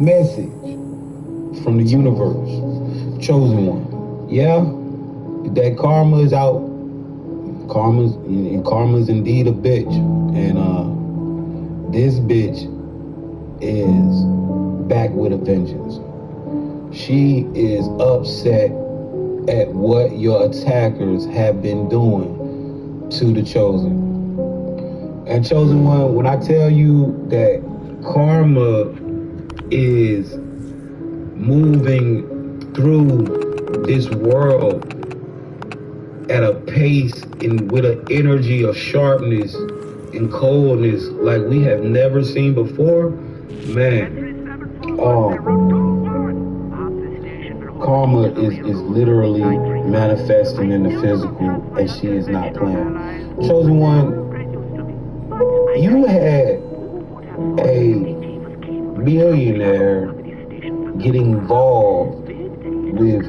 Message from the universe. Chosen one. Yeah, that karma is out. Karma's indeed a bitch. And this bitch is back with a vengeance. She is upset at what your attackers have been doing to the chosen. And chosen one, when I tell you that karma is moving through this world at a pace and with an energy of sharpness and coldness like we have never seen before, man, karma is literally manifesting in the physical, and she is not playing. Chosen one, you had a millionaire getting involved with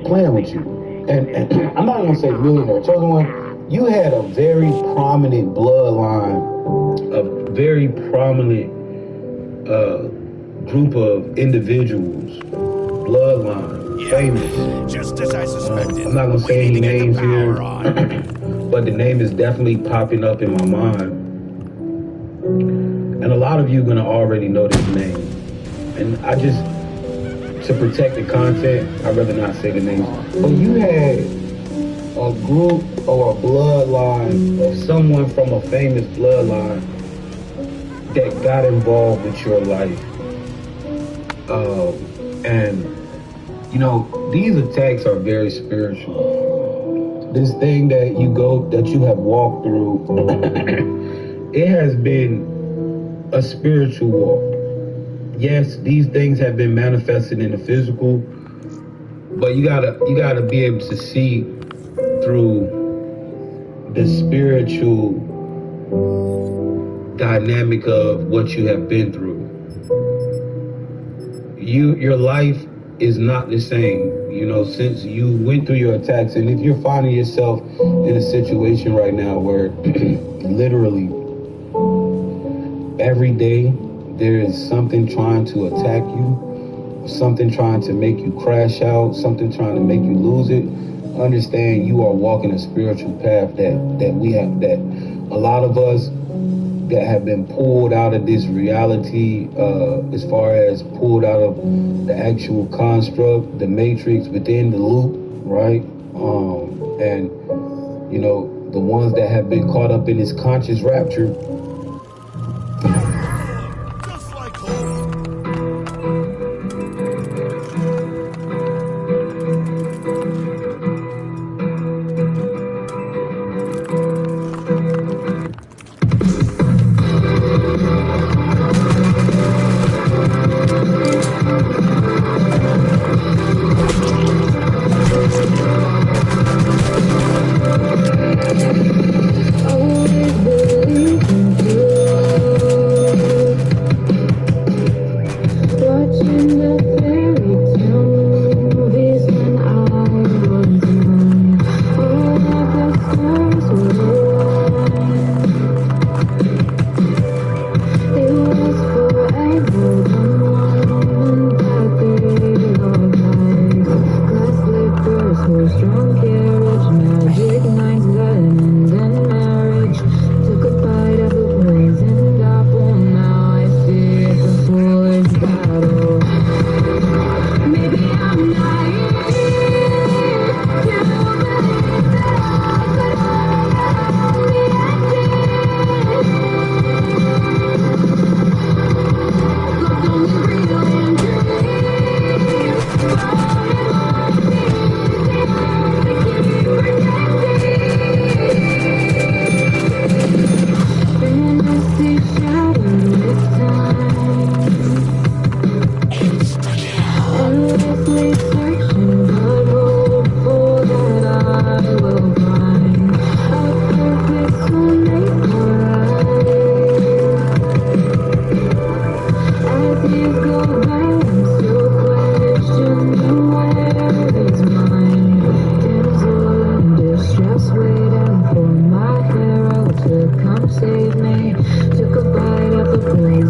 playing with you. And I'm not gonna say millionaire. Chosen one, you had a very prominent bloodline, a very prominent group of individuals, bloodline, famous. Just as I suspected. I'm not gonna say any names here, but the name is definitely popping up in my mind. And a lot of you are gonna already know this name. And I just, to protect the content, I'd rather not say the names. But you had a group or a bloodline of someone from a famous bloodline that got involved with your life. And, you know, these attacks are very spiritual. This thing that you have walked through, it has been a spiritual walk. Yes, these things have been manifested in the physical, but you gotta be able to see through the spiritual dynamic of what you have been through. Your life is not the same, you know, since you went through your attacks. And if you're finding yourself in a situation right now where literally every day there is something trying to attack you, something trying to make you crash out, something trying to make you lose it, understand you are walking a spiritual path that a lot of us that have been pulled out of this reality, as far as pulled out of the actual construct, the matrix within the loop, right? And you know, the ones that have been caught up in this conscious rapture.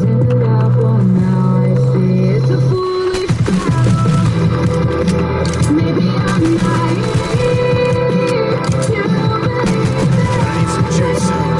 in love, well now I see it's a foolish battle. Maybe I'm naive. I need some juice soon.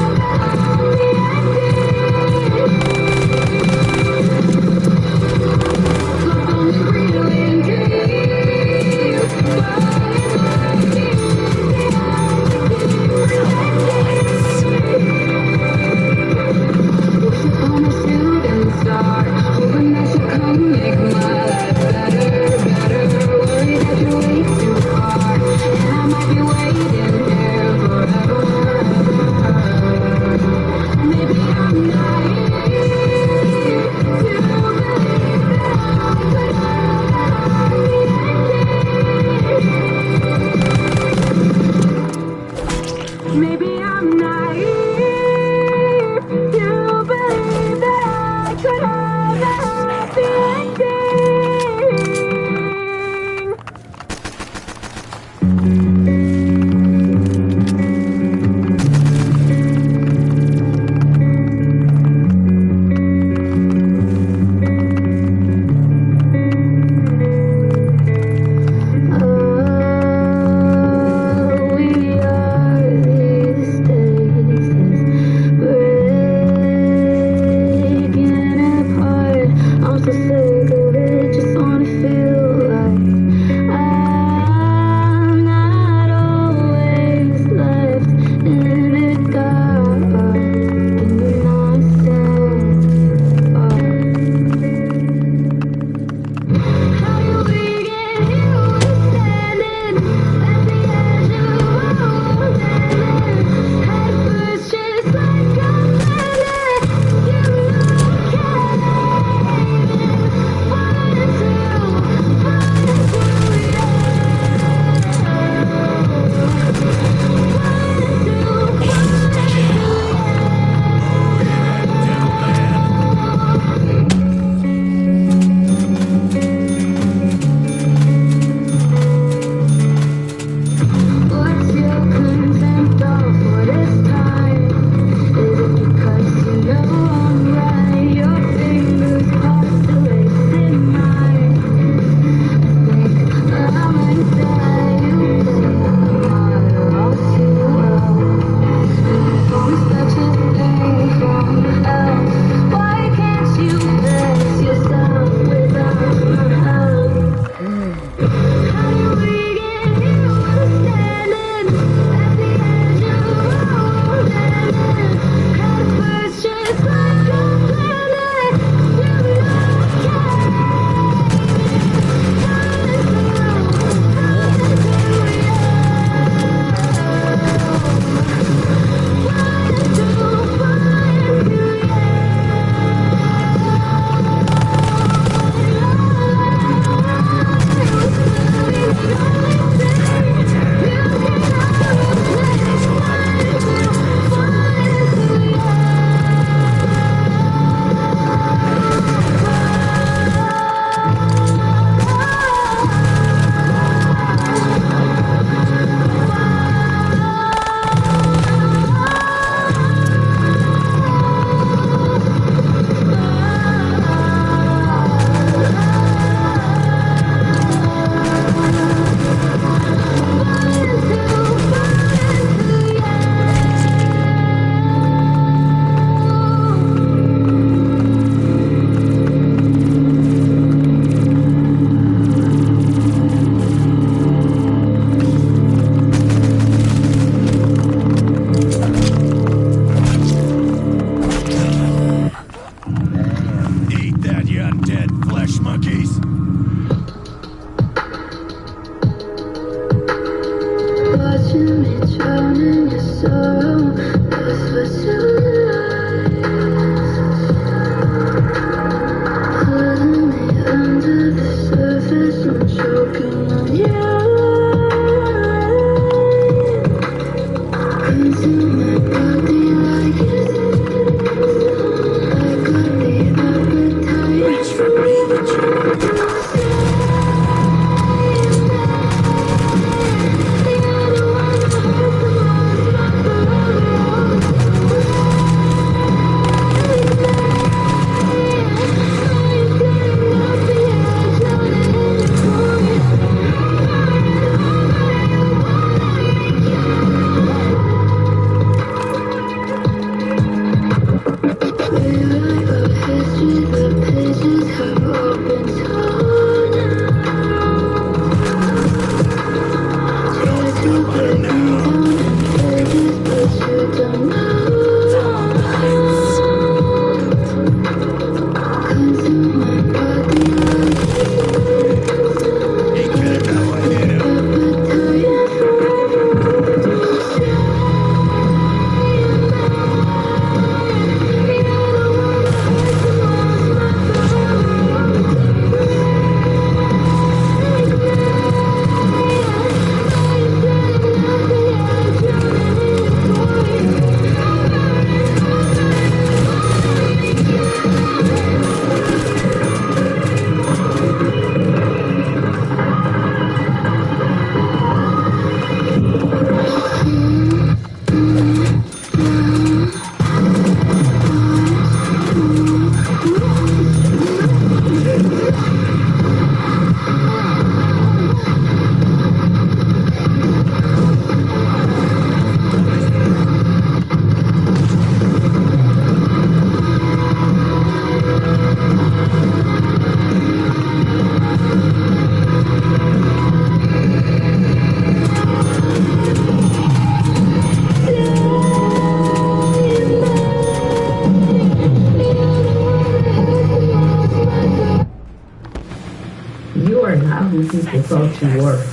You are not who people thought you were.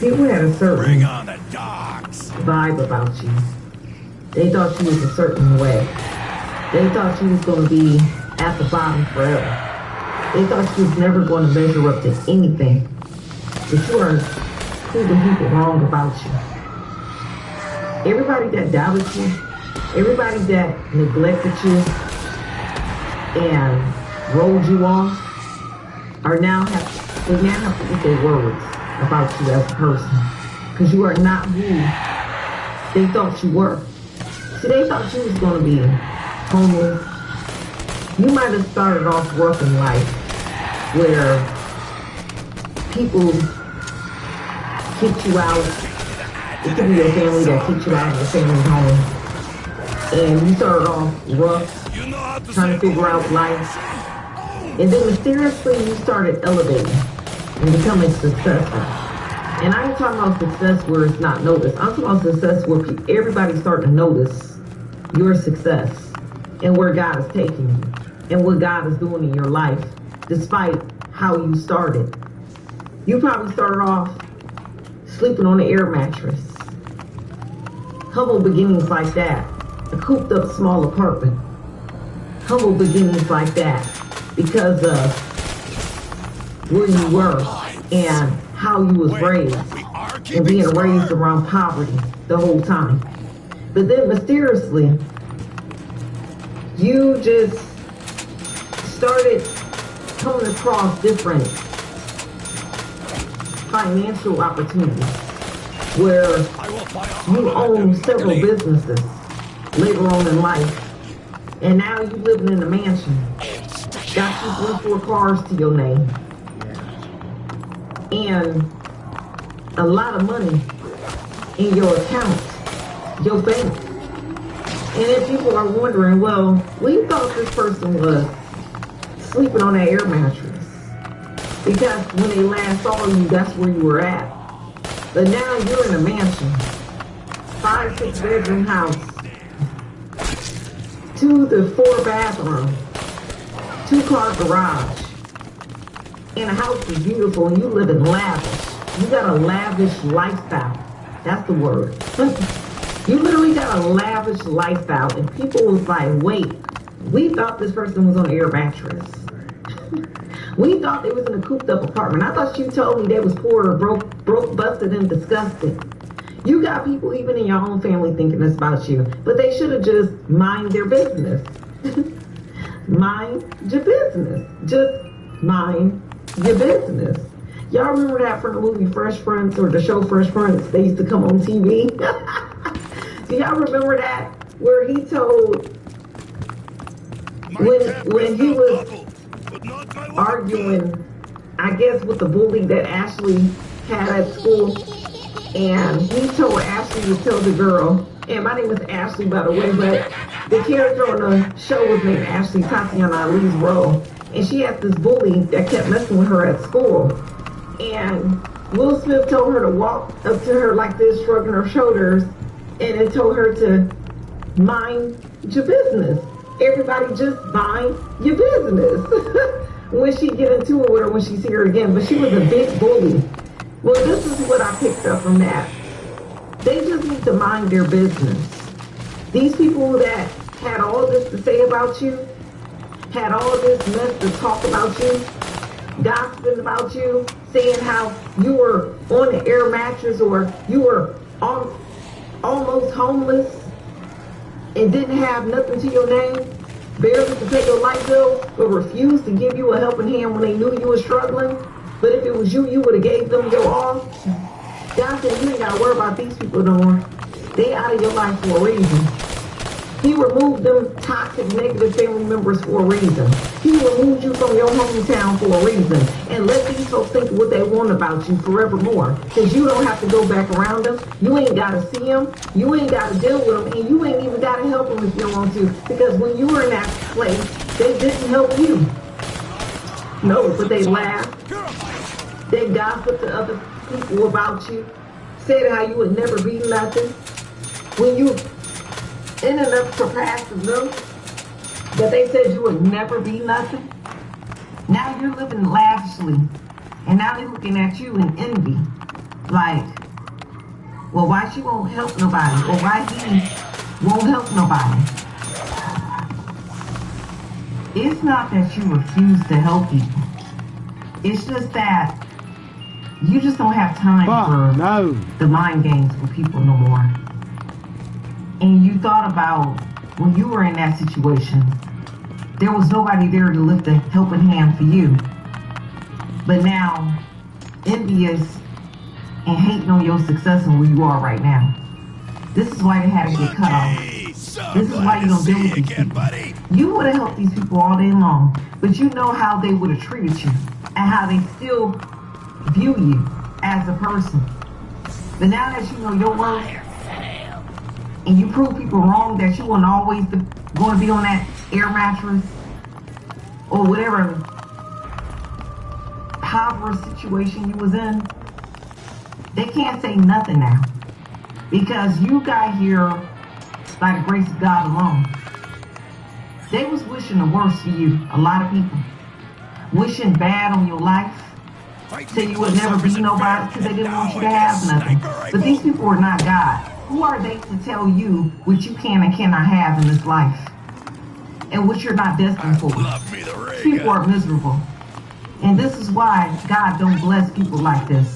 People had a certain Bring on the dogs. vibe about you. They thought you was a certain way. They thought you was going to be at the bottom forever. They thought you was never going to measure up to anything. But you are proving people wrong about you. Everybody that doubted you, everybody that neglected you and rolled you off, they now have to eat their words about you as a person. Because you are not who they thought you were. See, they thought you was going to be homeless. You might have started off rough in life where people kicked you out. It could be your family that kicked you out of your family's home. And you started off rough, trying to figure out life. And then mysteriously you started elevating and becoming successful. And I ain't talking about success where it's not noticed. I'm talking about success where everybody's starting to notice your success and where God is taking you and what God is doing in your life, despite how you started. You probably started off sleeping on an air mattress. Humble beginnings like that. A cooped up small apartment. Humble beginnings like that because of where you were and how you was raised and being raised around poverty the whole time. But then mysteriously, you just started coming across different financial opportunities where you own several businesses later on in life. And now you living in a mansion. Got you 3, 4 cars to your name. And a lot of money in your account, your bank. And then people are wondering, well, we thought this person was sleeping on that air mattress. Because when they last saw you, that's where you were at. But now you're in a mansion. 5, 6 bedroom house. 2 to 4 bathroom. 2-car garage. And the house is beautiful and you live in lavish. You got a lavish lifestyle. That's the word. You literally got a lavish lifestyle and people was like, wait, we thought this person was on an air mattress. We thought they was in a cooped up apartment. I thought you told me they was poor, broke, busted, and disgusted. You got people even in your own family thinking this about you, but they should have just mind their business. Mind your business. Just mind your business. Y'all remember that from the movie Fresh Prince or the show Fresh Prince? They used to come on TV. Do y'all remember that? Where he told, when he was arguing, I guess, with the bully that Ashley had at school, and he told Ashley to tell the girl, and my name is Ashley, by the way, but The character on the show was named Ashley Tatiana Ali's role, and she had this bully that kept messing with her at school. And Will Smith told her to walk up to her like this, shrugging her shoulders, and it told her to mind your business. Everybody just mind your business. When she get into it with her, when she see her again, but she was a big bully. Well, this is what I picked up from that. They just need to mind their business. These people that had all this to say about you, had all this mess to talk about you, gossiping about you, saying how you were on the air mattress or you were almost homeless and didn't have nothing to your name, barely to pay your light bill, but refused to give you a helping hand when they knew you were struggling. But if it was you, you would have gave them your all. God said you ain't got to worry about these people no more. They out of your life for a reason. He removed them toxic, negative family members for a reason. He removed you from your hometown for a reason. And let these folks think what they want about you forevermore. Because you don't have to go back around them. You ain't got to see them. You ain't got to deal with them. And you ain't even got to help them if you don't want to. Because when you were in that place, they didn't help you. No, but they laughed. They gossiped to other people about you. Said how you would never be nothing. When you ended up surpassing them, but they said you would never be nothing. Now you're living lavishly. And now they're looking at you in envy. Like, well, why she won't help nobody? Or why he won't help nobody? It's not that you refuse to help people. It's just that you just don't have time for the mind games with people no more. And you thought about when you were in that situation, there was nobody there to lift a helping hand for you. But now, envious and hating on your success and where you are right now. This is why they had to get cut off. This is why you don't deal with these people. You would have helped these people all day long, but you know how they would have treated you and how they still view you as a person. But now that you know your worth and you prove people wrong, that you weren't always going to be on that air mattress or whatever poverty situation you was in, they can't say nothing now because you got here by the grace of God alone. They was wishing the worst for you, a lot of people. Wishing bad on your life. Say you would never be nobody because they didn't want you to have nothing. But these people are not God. Who are they to tell you what you can and cannot have in this life? And what you're not destined for? People are miserable. And this is why God don't bless people like this.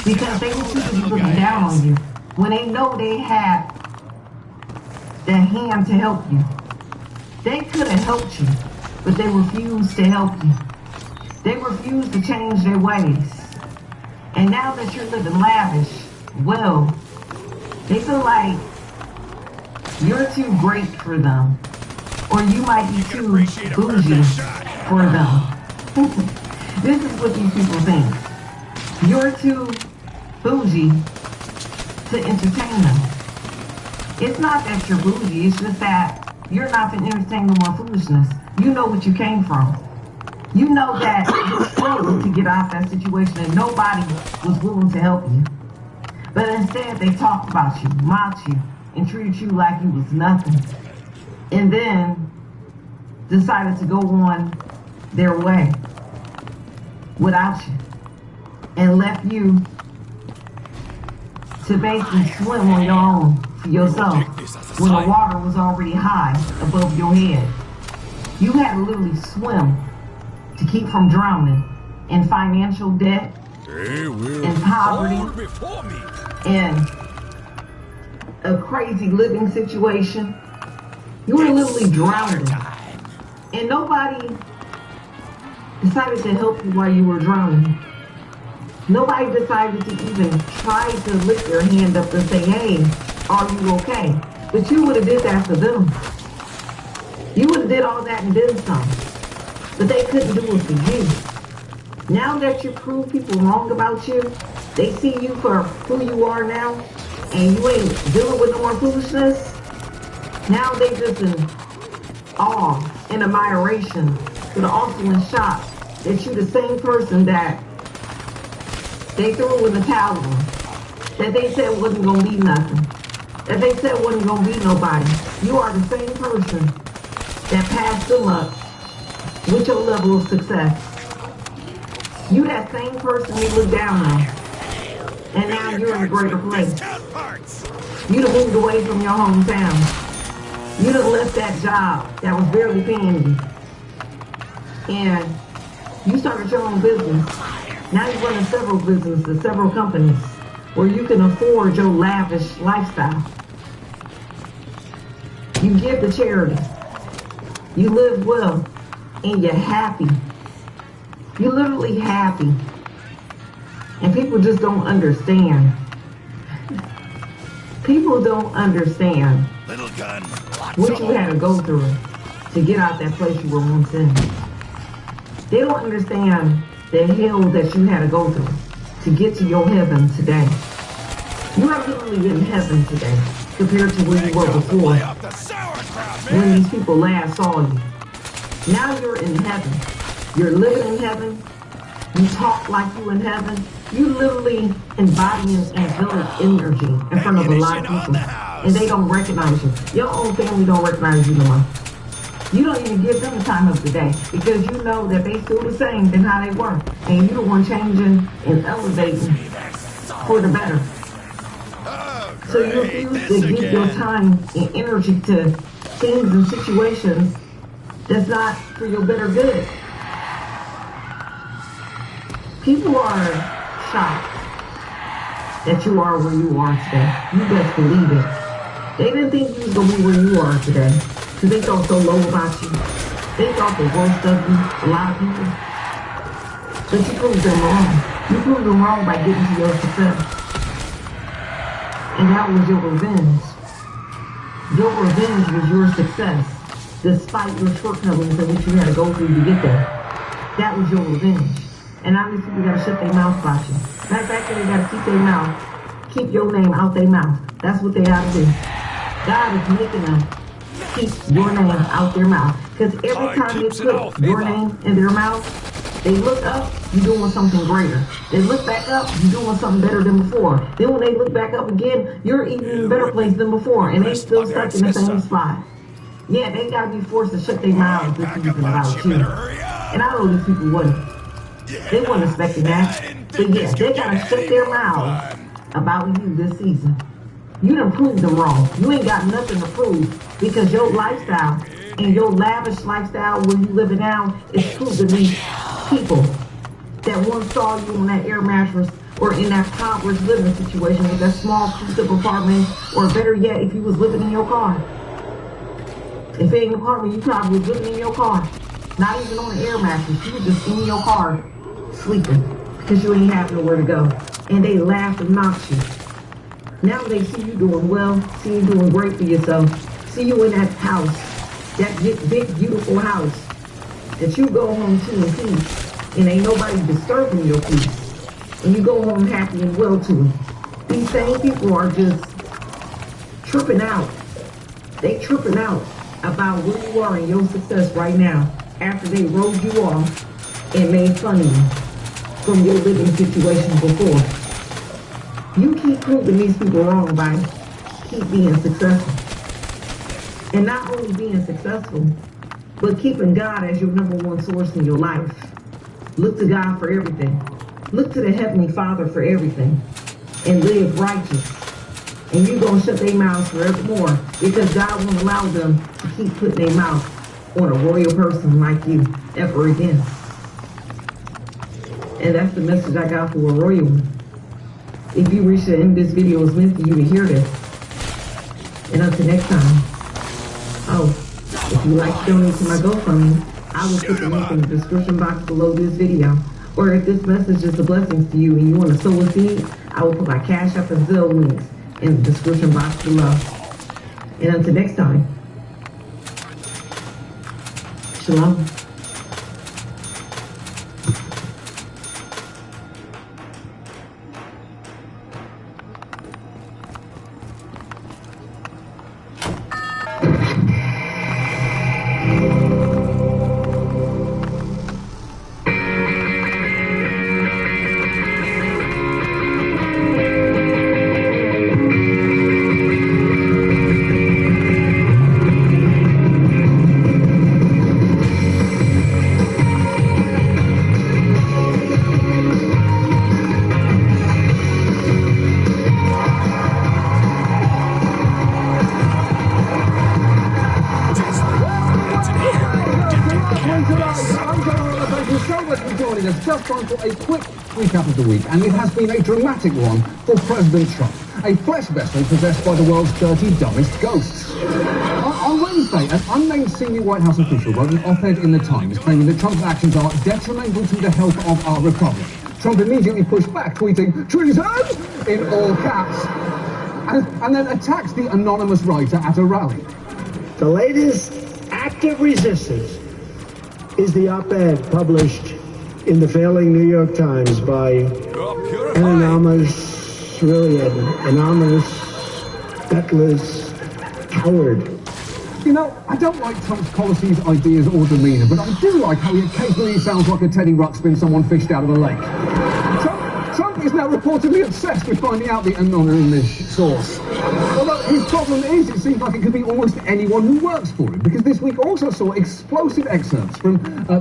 Because they will see you looking down on you. When they know they had the hand to help you. They could have helped you, but they refused to help you. They refused to change their ways. And now that you're living lavish, well, they feel like you're too great for them. Or you might be too bougie for them. This is what these people think. You're too bougie to entertain them. It's not that you're bougie, it's just that you're not to entertain no more foolishness. You know what you came from. You know that you struggled to get out of that situation and nobody was willing to help you. But instead they talked about you, mocked you, and treated you like you was nothing. And then decided to go on their way without you. And left you to basically swim on your own for yourself when the water was already high above your head. You had to literally swim to keep from drowning in financial debt, in poverty, in a crazy living situation. You were literally drowning. And nobody decided to help you while you were drowning. Nobody decided to even try to lift their hand up and say, hey, are you okay? But you would have did that for them. You would have did all that and then some. But they couldn't do it for you. Now that you prove people wrong about you, they see you for who you are now, and you ain't dealing with no more foolishness, Now they just in awe and admiration, but also in shock that you the same person that they threw in the towel on, that they said wasn't gonna be nothing, that they said wasn't gonna be nobody. You are the same person that passed them up with your level of success. You that same person they look down on, and now you're in a greater place. You done moved away from your hometown. You done left that job that was barely paying you. And you started your own business. Now you're running several businesses, several companies, where you can afford your lavish lifestyle. You give to charity. You live well, and you're happy. You're literally happy. And people just don't understand. People don't understand what you had to go through to get out that place you were once in. They don't understand the hell that you had to go through to get to your heaven today. You are literally in heaven today compared to where you were before when these people last saw you. Now you're in heaven. You're living in heaven. You talk like you in heaven. You literally embodying angelic energy in front of a lot of people. And they don't recognize you. Your own family don't recognize you no more. You don't even give them the time of the day because you know that they still the same than how they were. And you're the one changing and elevating for the better. So you refuse to give your time and energy to things and situations that's not for your better good. People are shocked that you are where you are today. You best believe it. They didn't think you was going to be where you are today because they thought so low about you. They thought the worst of you, a lot of people. But you proved them wrong. You proved them wrong by getting to your success. And that was your revenge. Your revenge was your success, despite your shortcomings and what you had to go through to get there. That was your revenge. And obviously people gotta shut their mouth about you. Matter of fact, they gotta keep their mouth, keep your name out their mouth. That's what they gotta do. God is making them keep your name out their mouth. Because every time they put your name in their mouth, they look up, you're doing something greater. They look back up, you're doing something better than before. Then when they look back up again, you're even in a better place than before. And they still stuck in the same spot. Yeah, they gotta be forced to shut their mouths this season about you. And I know these people wouldn't. They weren't expecting that. But yeah, they gotta shut their mouths about you this season. You done proved them wrong. You ain't got nothing to prove because your lifestyle and your lavish lifestyle where you living now is proving these people that once saw you on that air mattress or in that impoverished living situation with that small two-step apartment, or better yet, if you was living in your car. If it ain't an apartment, you probably was living in your car. Not even on an air mattress. You were just in your car sleeping because you ain't have nowhere to go. And they laughed and mocked you. Now they see you doing well, see you doing great for yourself, see you in that house, that big beautiful house that you go home to in peace, and ain't nobody disturbing your peace. And you go home happy and well to it. These same people are just tripping out. They tripping out about where you are in your success right now after they wrote you off and made fun of you from your living situation before. You keep proving these people wrong by keep being successful. And not only being successful, but keeping God as your number one source in your life. Look to God for everything. Look to the Heavenly Father for everything. And live righteous. And you're going to shut their mouths forevermore because God won't allow them to keep putting their mouth on a royal person like you ever again. And that's the message I got for a royal one. If you reach the end of this video, it's meant for you to hear this. And until next time. Oh, if you like to donate to my GoFundMe, I will put the link in the description box below this video. Or if this message is a blessing to you and you want to sow a seed, I will put my Cash App and Zelle links in the description box below. And until next time, shalom. joining us. Just time for a quick recap of the week, and it has been a dramatic one for President Trump. A flesh vessel possessed by the world's 30 dumbest ghosts. On Wednesday, an unnamed senior White House official wrote an op-ed in the Times claiming that Trump's actions are detrimental to the health of our republic. Trump immediately pushed back, tweeting, "Treason!" in all caps, and then attacked the anonymous writer at a rally. The latest act of resistance is the op-ed published in the failing New York Times by an anonymous, gutless coward. You know, I don't like Trump's policies, ideas, or demeanour, but I do like how he occasionally sounds like a Teddy Ruxpin someone fished out of a lake. Trump is now reportedly obsessed with finding out the anonymous source. Although his problem is, it seems like it could be almost anyone who works for him, because this week also saw explosive excerpts from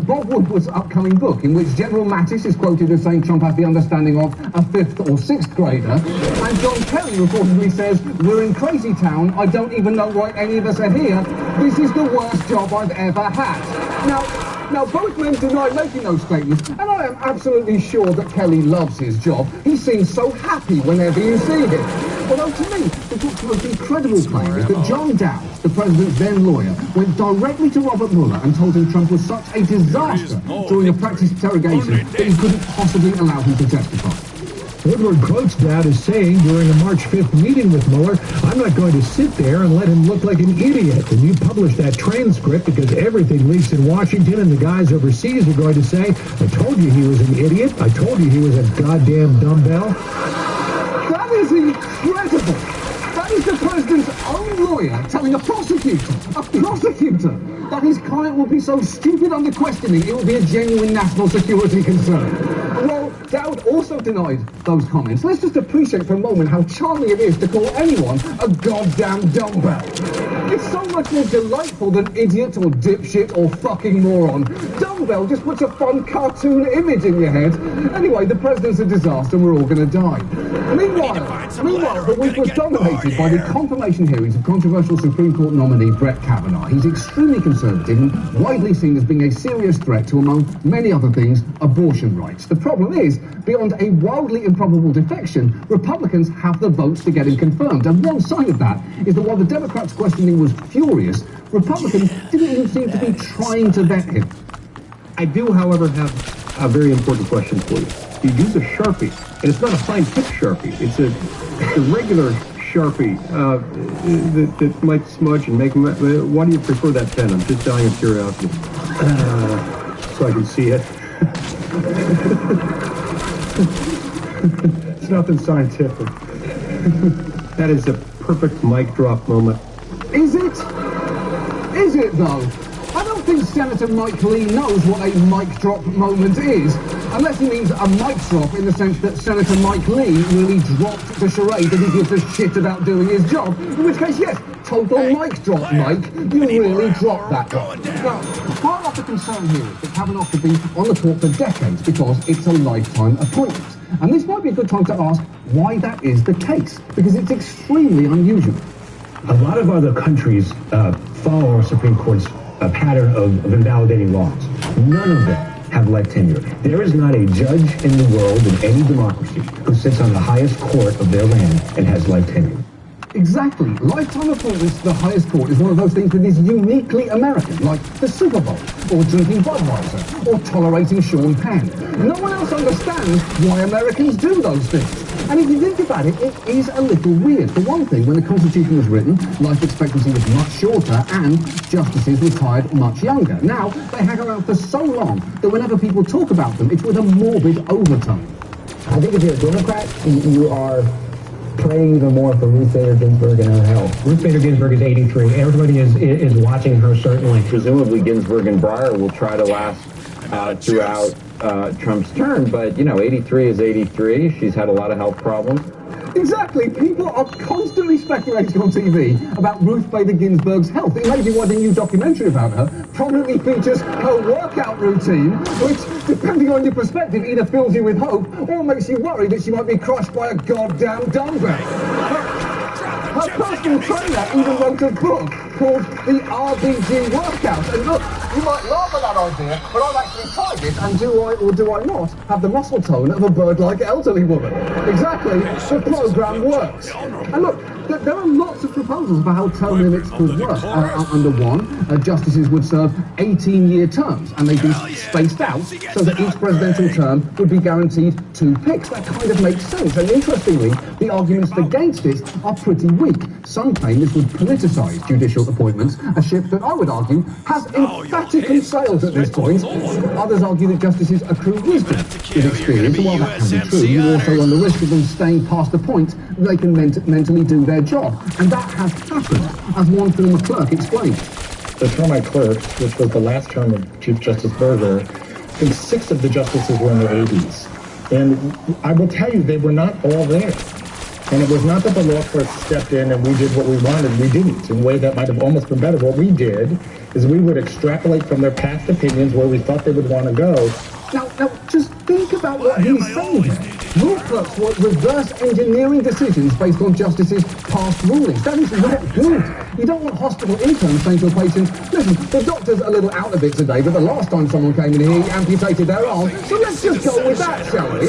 Bob Woodward's upcoming book, in which General Mattis is quoted as saying Trump has the understanding of a 5th or 6th grader, and John Kerry reportedly says, "We're in crazy town, I don't even know why any of us are here, this is the worst job I've ever had." Now, both men deny making those statements, and I am absolutely sure that Kelly loves his job. He seems so happy whenever you see him. Although to me, the book's most incredible claim is that John Dowd, the president's then lawyer, went directly to Robert Mueller and told him Trump was such a disaster during a practice interrogation that he couldn't possibly allow him to testify. Woodward quotes Dowd as saying during a March 5th meeting with Mueller, "I'm not going to sit there and let him look like an idiot. And you publish that transcript because everything leaks in Washington and the guys overseas are going to say, I told you he was an idiot. I told you he was a goddamn dumbbell." That is incredible. That is the president's own lawyer telling a prosecutor, that his client will be so stupid under questioning it will be a genuine national security concern. Well, Dowd also denied those comments. Let's just appreciate for a moment how charming it is to call anyone a goddamn dumbbell. It's so much more delightful than idiot or dipshit or fucking moron. Dumbbell just puts a fun cartoon image in your head. Anyway, the president's a disaster and we're all going to die. Meanwhile, the week was dominated by the confirmation hearings of controversial Supreme Court nominee Brett Kavanaugh. He's extremely conservative and widely seen as being a serious threat to, among many other things, abortion rights. The problem is, beyond a wildly improbable defection, Republicans have the votes to get him confirmed. And one sign of that is that while the Democrats' questioning was furious, Republicans didn't even seem to be trying to vet him. I do, however, have a very important question for you. You use a Sharpie, and it's not a fine tip Sharpie. It's a regular Sharpie that might smudge and make them. Why do you prefer that pen? I'm just dying of curiosity. So I can see it. It's nothing scientific. That is a perfect mic drop moment. Is it? Is it, though? I don't think Senator Mike Lee knows what a mic drop moment is, unless he means a mic drop in the sense that Senator Mike Lee really dropped the charade that he gives a shit about doing his job, in which case, yes, total mic drop, Mike. You really dropped that one. Now, part of the concern here is that Kavanaugh could be on the court for decades because it's a lifetime appointment. And this might be a good time to ask why that is the case, because it's extremely unusual. A lot of other countries follow our Supreme Court's pattern of invalidating laws. None of them have life tenure. There is not a judge in the world in any democracy who sits on the highest court of their land and has life tenure. Exactly. Lifetime appointments to the highest court is one of those things that is uniquely American, like the Super Bowl, or drinking Budweiser, or tolerating Sean Penn. No one else understands why Americans do those things. And if you think about it, it is a little weird. For one thing, when the Constitution was written, life expectancy was much shorter and justices retired much younger. Now, they hang around for so long that whenever people talk about them, it's with a morbid overtone. I think if you're a Democrat, you are praying even more for Ruth Bader Ginsburg and her health. Ruth Bader Ginsburg is 83. Everybody is watching her, certainly. Presumably Ginsburg and Breyer will try to last throughout Trump's term, but, 83 is 83. She's had a lot of health problems. Exactly. People are constantly speculating on TV about Ruth Bader Ginsburg's health. It may be why the new documentary about her prominently features her workout routine, which, depending on your perspective, either fills you with hope or makes you worry that she might be crushed by a goddamn dumbbell. Her personal trainer even wrote a book called the RBG Workout. And look, you might laugh at that idea, but I've actually tried it, and do I or do I not have the muscle tone of a bird-like elderly woman? Exactly, the program works. And look, there are lots of proposals for how term limits could work. Under one, justices would serve 18-year terms, and they'd be spaced out so that each presidential term would be guaranteed 2 picks. That kind of makes sense. And interestingly, the arguments against it are pretty weak. Some claim this would politicise judicial appointments, a ship that I would argue has emphatically sailed at this point. Others argue that justices accrue wisdom with experience, and while that can be true, you also run the risk of them staying past the point they can mentally do their job. And that has happened, as one former clerk explained. The term I clerked, which was the last term of Chief Justice Berger, I think 6 of the justices were in their 80s. And I will tell you, they were not all there. And it was not that the law clerks stepped in and we did what we wanted. We didn't, in a way that might have almost been better. What we did is we would extrapolate from their past opinions where we thought they would want to go. Now, just think about what he's saying there. Law clerks were reverse engineering decisions based on justices' past rulings. That is not good. You don't want hospital interns saying to a patient, listen, the doctor's a little out of it today, but the last time someone came in here, he amputated their arm, so let's just go with that, shall we?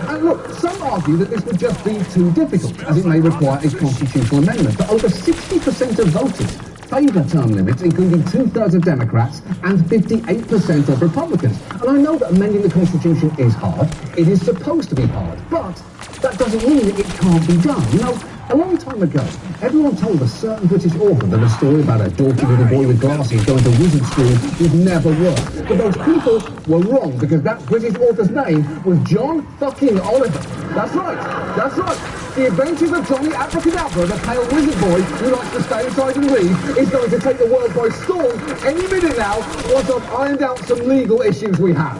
And look, some argue that this would just be too difficult, as it may require a constitutional amendment. But over 60% of voters favour term limits, including 2/3 of Democrats and 58% of Republicans. And I know that amending the Constitution is hard. It is supposed to be hard. But that doesn't mean that it can't be done. You know, a long time ago, everyone told a certain British author that a story about a dorky little boy with glasses going to wizard school would never work. But those people were wrong, because that British author's name was John fucking Oliver. That's right. That's right. The Adventures of Johnny Abracadabra, the pale wizard boy who likes to stay inside and read, is going to take the world by storm any minute now once I've ironed out some legal issues we have.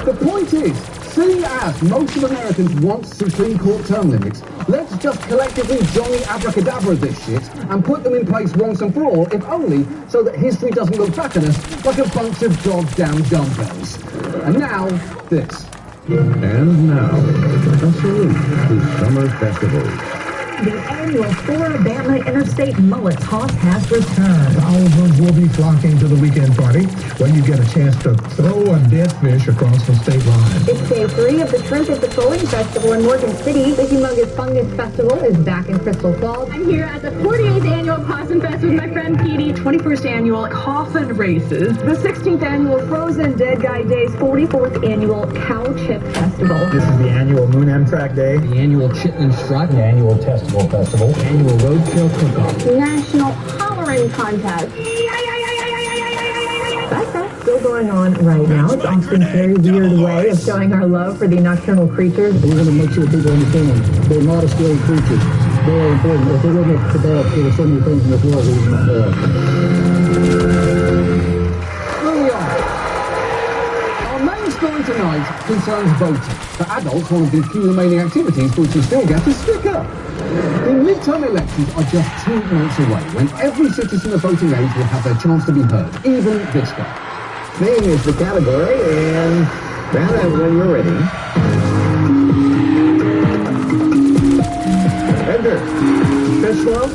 The point is, seeing as most of Americans want Supreme Court term limits, let's just collectively Johnny Abracadabra this shit and put them in place once and for all, if only so that history doesn't look back at us like a bunch of goddamn dumbbells. And now, this. And now, a salute to Summer Festival. The annual Floribama Interstate Mullet Toss has returned. Thousands will be flocking to the weekend party, where you get a chance to throw a dead fish across the state line. It's day 3 of the Shrimp and Petroleum Festival in Morgan City. The Humongous Fungus Festival is back in Crystal Falls. I'm here at the 48th Annual Possum Fest with my friend Petey. 21st Annual Coffin Races. The 16th Annual Frozen Dead Guy Days. 44th Annual Cow Chip Festival. This is the annual Moon Amtrak Day. The annual Chitlin Strut. The annual Testicle Festival. Annual Roadkill Cook-Off. National Hollering Contest. That's still going on right now. It's Austin's very weird way of showing our love for the nocturnal creatures. We're going to make sure people understand they're not a scary creature. They are important. If they wouldn't have developed, there were so many things in this world we would not know. Moving on. Our main story tonight concerns voting. For adults, one of the few remaining activities which you still get is sticker. The midterm elections are just 2 months away, when every citizen of voting age will have their chance to be heard, even this guy. Name is the category, and Vanna, when you're ready. Edgar. Fish love?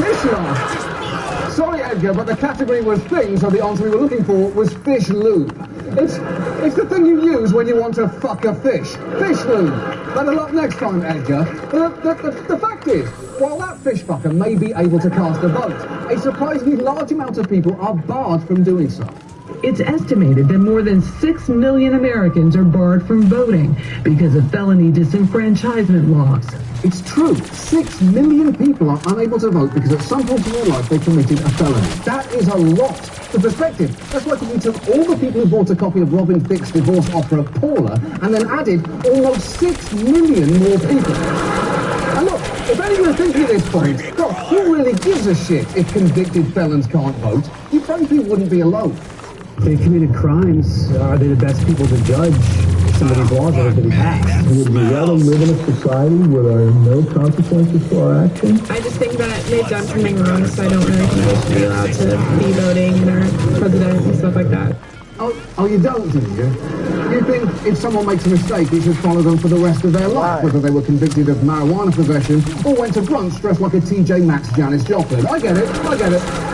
Fish love? Sorry, Edgar, but the category was thing, so the answer we were looking for was fish lube. It's the thing you use when you want to fuck a fish. Fish lube. Better luck next time, Edgar. The fact is, while that fish fucker may be able to cast a vote, a surprisingly large amount of people are barred from doing so. It's estimated that more than 6 million Americans are barred from voting because of felony disenfranchisement laws. It's true. 6 million people are unable to vote because at some point in their life they committed a felony. That is a lot. For perspective, that's like if we took all the people who bought a copy of Robin Thicke's divorce opera Paula and then added almost 6 million more people. And look, if anyone is thinking at this point, God, who really gives a shit if convicted felons can't vote? You frankly wouldn't be alone. They committed crimes. Are they the best people to judge some of these laws that have been passed? Would we rather live in a society where there are no consequences for our actions? I just think that they've done something wrong, so I don't really think they should be allowed to be voting and our president and stuff like that. Oh, you don't, do you? You think if someone makes a mistake, it should follow them for the rest of their life, whether they were convicted of marijuana possession or went to brunch dressed like a TJ Maxx Janis Joplin. I get it.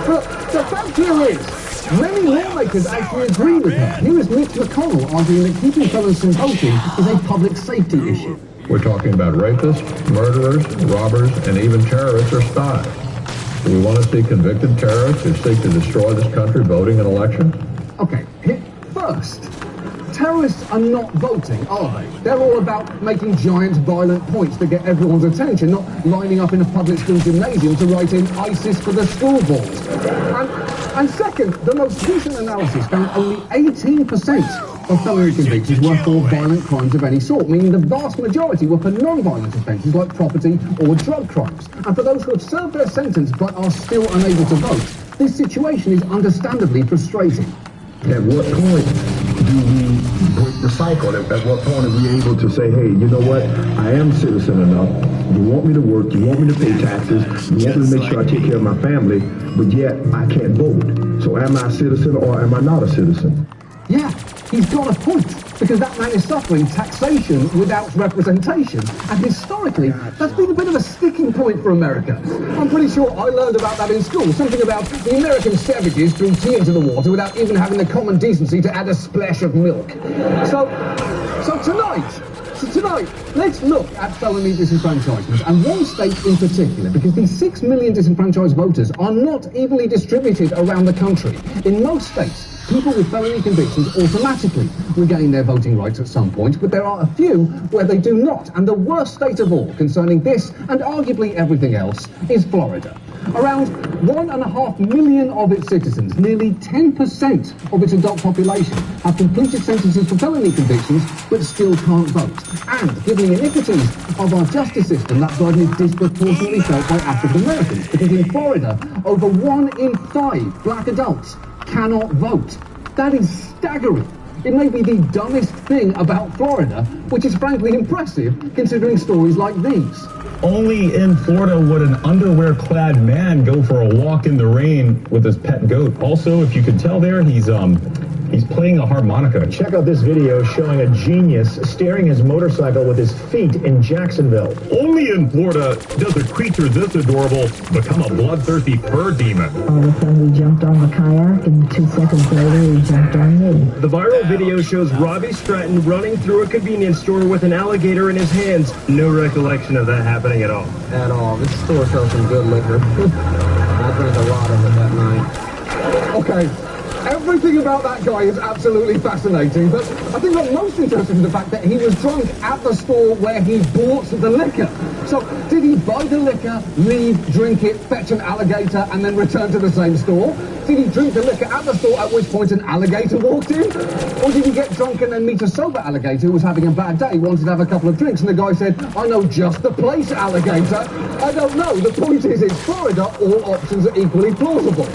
But the fact here is, many lawmakers actually agree with her. Here is Mitch McConnell arguing that keeping felons from voting is a public safety issue. We're talking about rapists, murderers, robbers, and even terrorists or spies. Do we want to see convicted terrorists who seek to destroy this country voting in elections? Okay, first, terrorists are not voting, are they? They're all about making giant violent points to get everyone's attention, not lining up in a public school gymnasium to write in ISIS for the school board. And second, the most recent analysis found only 18% of felony convictions were for violent crimes of any sort, meaning the vast majority were for non-violent offences like property or drug crimes. And for those who have served their sentence but are still unable to vote, this situation is understandably frustrating. At what point do we break the cycle? At what point are we able to say, hey, you know what? I am citizen enough. You want me to work. You want me to pay taxes. You want me to make sure I take care of my family. But yet I can't vote. So am I a citizen or am I not a citizen? Yeah, he's got a point, because that man is suffering taxation without representation. And historically, that's been a bit of a sticking point for America. I'm pretty sure I learned about that in school. Something about the American savages threw tea into the water without even having the common decency to add a splash of milk. So tonight, let's look at felony disenfranchisement, and one state in particular, because these 6 million disenfranchised voters are not evenly distributed around the country. In most states, people with felony convictions automatically regain their voting rights at some point, but there are a few where they do not. And the worst state of all concerning this, and arguably everything else, is Florida. Around 1.5 million of its citizens, nearly 10% of its adult population, have completed sentences for felony convictions but still can't vote. And given the iniquities of our justice system, that burden is disproportionately felt by African Americans, because in Florida, over 1 in 5 black adults cannot vote. That is staggering. It may be the dumbest thing about Florida, which is frankly impressive considering stories like these. Only in Florida would an underwear-clad man go for a walk in the rain with his pet goat. Also, if you could tell there, he's playing a harmonica. Check out this video showing a genius steering his motorcycle with his feet in Jacksonville. Only in Florida does a creature this adorable become a bloodthirsty fur demon. All of a sudden, he jumped on the kayak, and 2 seconds later, he jumped on me. The viral video shows Robbie Stratton running through a convenience store with an alligator in his hands. No recollection of that happening at all. At all. This store sells some good liquor. I drank a lot of it that night. Okay. Everything about that guy is absolutely fascinating, but I think what's most interesting is the fact that he was drunk at the store where he bought the liquor. So, did he buy the liquor, leave, drink it, fetch an alligator, and then return to the same store? Did he drink the liquor at the store, at which point an alligator walked in? Or did he get drunk and then meet a sober alligator who was having a bad day, wanted to have a couple of drinks, and the guy said, I know just the place, alligator. I don't know. The point is, it's Florida. All options are equally plausible.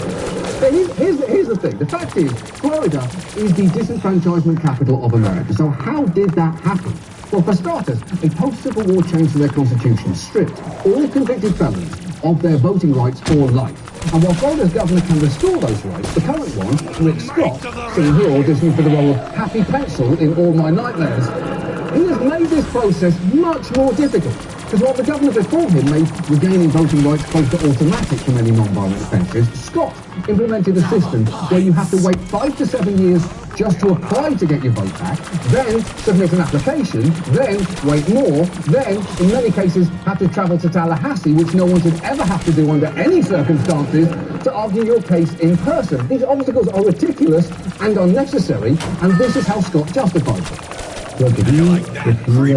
Here's the thing. The fact is, Florida is the disenfranchisement capital of America. So how did that happen? Well, for starters, a post-Civil War change to their constitution stripped all convicted felons of their voting rights for life. And while Florida's governor can restore those rights, the current one, Rick Scott, sitting here auditioning for the role of Happy Pencil in All My Nightmares, he has made this process much more difficult. Because while the governor before him made regaining voting rights close to automatic for many non-violent offences, Scott implemented a system where you have to wait 5 to 7 years just to apply to get your vote back, then submit an application, then wait more, then, in many cases, have to travel to Tallahassee, which no one should ever have to do under any circumstances, to argue your case in person. These obstacles are ridiculous and unnecessary, and this is how Scott justifies it. Look, if you are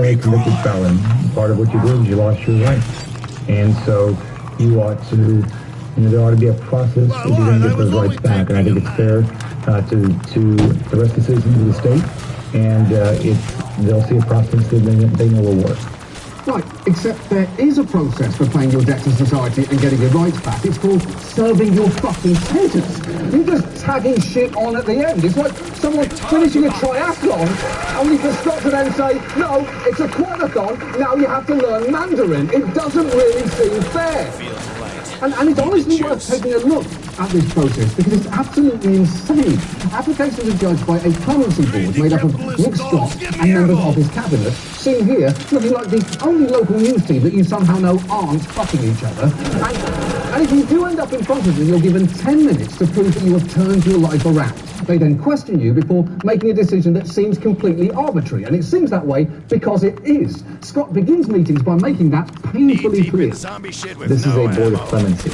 a convicted felon, part of what you did is you lost your rights. And so you ought to, there ought to be a process that you're going to get those rights back. And I think it's fair to the rest of the citizens of the state, and they'll see a process that they know will work. Right, except there is a process for paying your debt to society and getting your rights back. It's called serving your fucking sentence. You're just tagging shit on at the end. It's like someone finishing a triathlon, only for Scott to then say, no, it's a quadathon, now you have to learn Mandarin. It doesn't really seem fair. And it's honestly worth taking a look at this process because it's absolutely insane. Applications are judged by a clemency board made up of Rick Scott and members of his cabinet, seen here looking like the only local news team that you somehow know aren't fucking each other. And if you do end up in front of them, you're given 10 minutes to prove that you have turned your life around. They then question you before making a decision that seems completely arbitrary, and it seems that way because it is. Scott begins meetings by making that painfully clear. This is a board of clemency.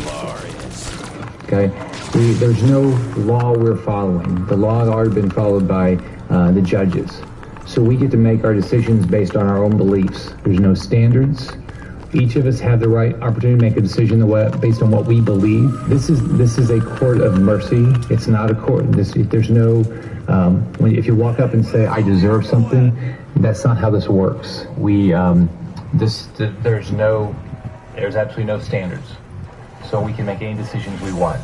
Okay? There's no law we're following. The law has already been followed by the judges. So we get to make our decisions based on our own beliefs. There's no standards. Each of us have the right opportunity to make a decision based on what we believe. This is a court of mercy. It's not a court. There's no, if you walk up and say, I deserve something, that's not how this works. There's absolutely no standards. So we can make any decisions we want.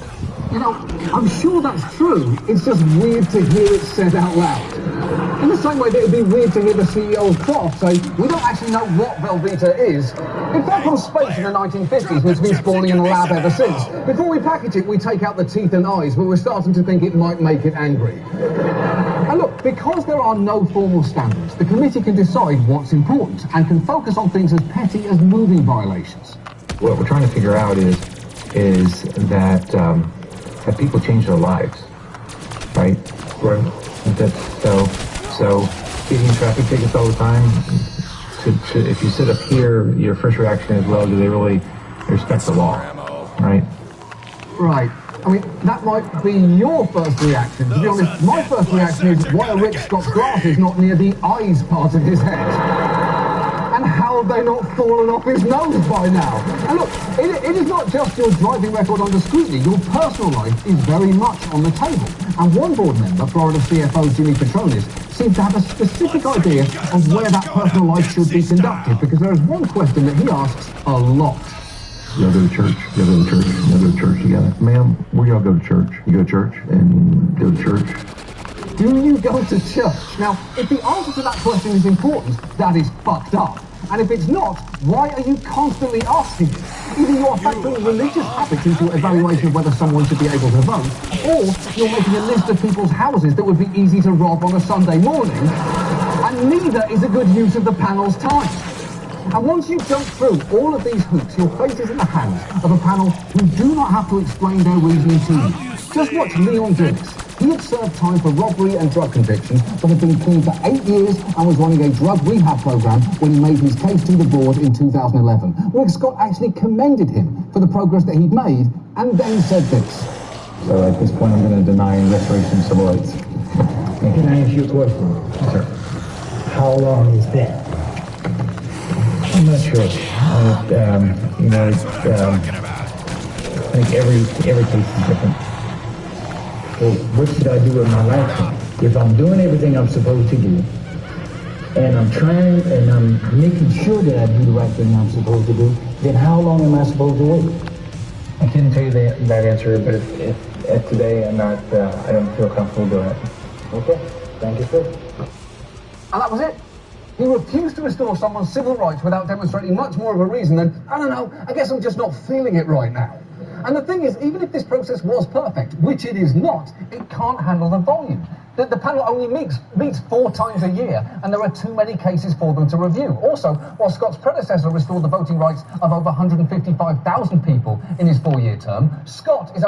You know, I'm sure that's true. It's just weird to hear it said out loud. In the same way that it would be weird to hear the CEO of Kraft say, we don't actually know what Velveeta is. It fell from space in the 1950s and it's been spawning in the lab ever since. Before we package it, we take out the teeth and eyes, but we're starting to think it might make it angry. And look, because there are no formal standards, the committee can decide what's important and can focus on things as petty as moving violations. What we're trying to figure out is that have people change their lives, right? Right. So getting traffic tickets all the time. If you sit up here, your first reaction is, well, do they really respect the law, right? Right. I mean, that might be your first reaction. To be honest, my first reaction is why are Rick Scott's glasses not near the eyes part of his head? And how have they not fallen off his nose by now? And look, it is not just your driving record under scrutiny. Your personal life is very much on the table. And one board member, Florida CFO Jimmy Petronis, seems to have a specific idea of where that personal life should be conducted, because there is one question that he asks a lot. Y'all go to church? Y'all go to church? Y'all go to church together? Ma'am, where y'all go to church? You go to church and go to church? Do you go to church? Now, if the answer to that question is important, that is fucked up. And if it's not, why are you constantly asking it? Either you are factoring religious habits into your evaluation of whether someone should be able to vote, or you're making a list of people's houses that would be easy to rob on a Sunday morning, and neither is a good use of the panel's time. And once you jump through all of these hoops, your fate is in the hands of a panel who do not have to explain their reasoning to you. Just watch Leon Dukes. He had served time for robbery and drug convictions, but had been clean for 8 years and was running a drug rehab program when he made his case to the board in 2011. Rick Scott actually commended him for the progress that he'd made, and then said this. So at this point, I'm going to deny restoration of civil rights. Can I ask you a question? Sure. How long is that? I'm not sure. I think every case is different. Well, what should I do with my life then? If I'm doing everything I'm supposed to do, and I'm trying and I'm making sure that I do the right thing I'm supposed to do, then how long am I supposed to wait? I couldn't tell you that answer, but if today I don't feel comfortable doing it. Okay, thank you, sir. And that was it. He refused to restore someone's civil rights without demonstrating much more of a reason than, I don't know, I guess I'm just not feeling it right now. And the thing is, even if this process was perfect, which it is not, it can't handle the volume. The panel only meets 4 times a year, and there are too many cases for them to review. Also, while Scott's predecessor restored the voting rights of over 155,000 people in his 4-year term, Scott is